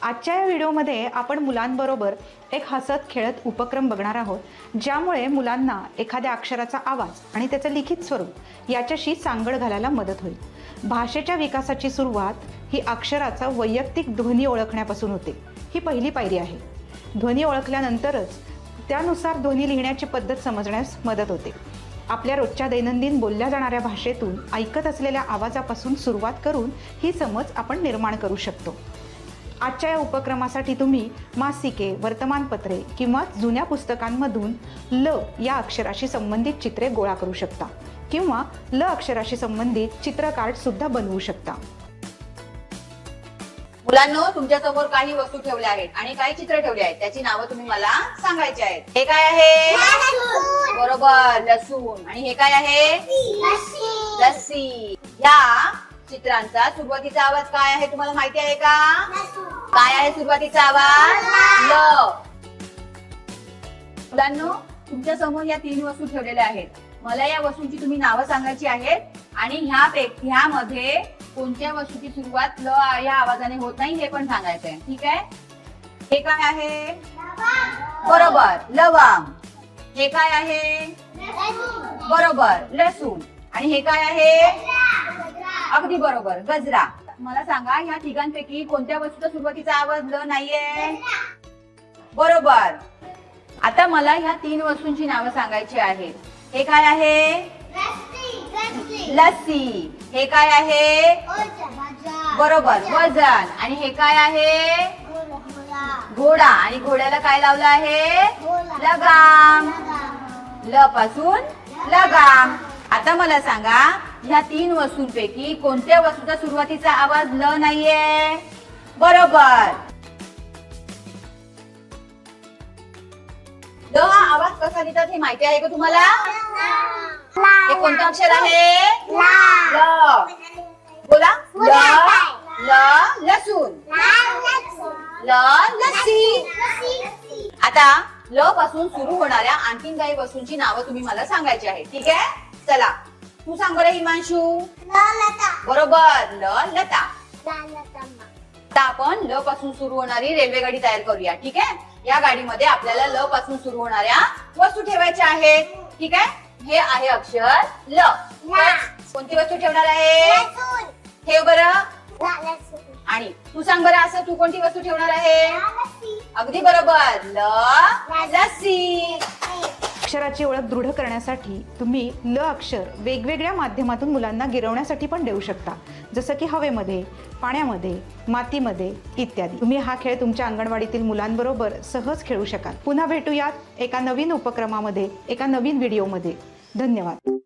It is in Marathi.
आजच्या या व्हिडिओमध्ये आपण मुलांबरोबर एक हसत खेळत उपक्रम बघणार आहोत, ज्यामुळे मुलांना एखाद्या अक्षराचा आवाज आणि त्याचं लिखित स्वरूप याच्याशी सांगड घालायला मदत होईल. भाषेच्या विकासाची सुरुवात ही अक्षराचा वैयक्तिक ध्वनी ओळखण्यापासून होते. ही पहिली पायरी आहे. ध्वनी ओळखल्यानंतरच त्यानुसार ध्वनी लिहिण्याची पद्धत समजण्यास मदत होते. आपल्या रोजच्या दैनंदिन बोलल्या जाणाऱ्या भाषेतून ऐकत असलेल्या आवाजापासून सुरुवात करून ही समज आपण निर्माण करू शकतो. आजच्या या उपक्रमासाठी तुम्ही मासिके, वर्तमानपत्रे किंवा जुन्या पुस्तकांमधून ल या अक्षराशी संबंधित चित्रे गोळा करू शकता किंवा ल अक्षराशी संबंधित चित्र कार्ड सुद्धा बनवू शकता. मुलांनो, तुमच्या समोर काही वस्तू ठेवल्या आहेत आणि काही चित्र ठेवली आहेत. त्याची नावं तुम्ही मला सांगायची आहेत. हे काय आहे? बरोबर, लसूण. आणि हे काय आहे? लस्सी. या चित्रांचा सुरुवातीचा आवाज काय आहे तुम्हाला माहिती आहे का? काय आहे सुरुवातीचा आवाज? ल. मुलांनो, तुमच्या समोर या 3 वस्तू ठेवलेल्या आहेत. मला या वस्तूंची तुम्ही नावं सांगायची आहेत आणि ह्यामध्ये कोणत्या वस्तूची सुरुवात ल या आवाजाने होत नाही हे पण सांगायचंय. ठीक आहे? हे काय आहे? बरोबर, लवंग. हे काय आहे? बरोबर, लसूण. आणि हे काय आहे? अगदी बरोबर, गजरा. मला सांगा, ह्या तिघांपैकी कोणत्या वस्तूचा सुरुवातीचा आवाज ल नाहीये? बरोबर. आता मला ह्या 3 वस्तूंची नावं सांगायची आहेत. हे काय आहे? लस्सी. हे काय आहे? बरोबर, वजन. आणि हे काय आहे? घोडा. आणि घोड्याला काय लावलं आहे? लगाम. ल पासून लगाम. आता मला सांगा, ह्या 3 वस्तूंपैकी कोणत्या वस्तूचा सुरुवातीचा आवाज ल नाहीये? बरोबर. ल हा आवाज कसा लिहितात हे माहिती आहे का तुम्हाला? हे कोणतं अक्षर आहे? ल. बोला. ल लसूण. ल लस्सी. आता ल पासून सुरू होणाऱ्या आणखीन काही वस्तूंची नावं तुम्ही मला सांगायची आहेत. ठीक आहे? चला, तू सांग बरं हिमांशू. बरोबर, ल लता. आता आपण ल पासून सुरू होणारी रेल्वे गाडी तयार करूया. ठीक आहे? या गाडीमध्ये आपल्याला ल पासून सुरू होणाऱ्या वस्तू ठेवायच्या आहेत. ठीक आहे? हे आहे अक्षर ल. कोणती वस्तू ठेवणार आहे? ठेव बरं. आणि तू सांग बरं, असं तू कोणती वस्तू ठेवणार आहे? अगदी बरोबर, ल लस्सी. अक्षराची ओळख दृढ करण्यासाठी तुम्ही ल अक्षर वेगवेगळ्या माध्यमातून मुलांना गिरवण्यासाठी पण देऊ शकता, जसं की हवेमध्ये, पाण्यामध्ये, मातीमध्ये इत्यादी. तुम्ही हा खेळ तुमच्या अंगणवाडीतील मुलांबरोबर सहज खेळू शकाल. पुन्हा भेटूयात एका नवीन उपक्रमामध्ये, एका नवीन व्हिडिओमध्ये. धन्यवाद.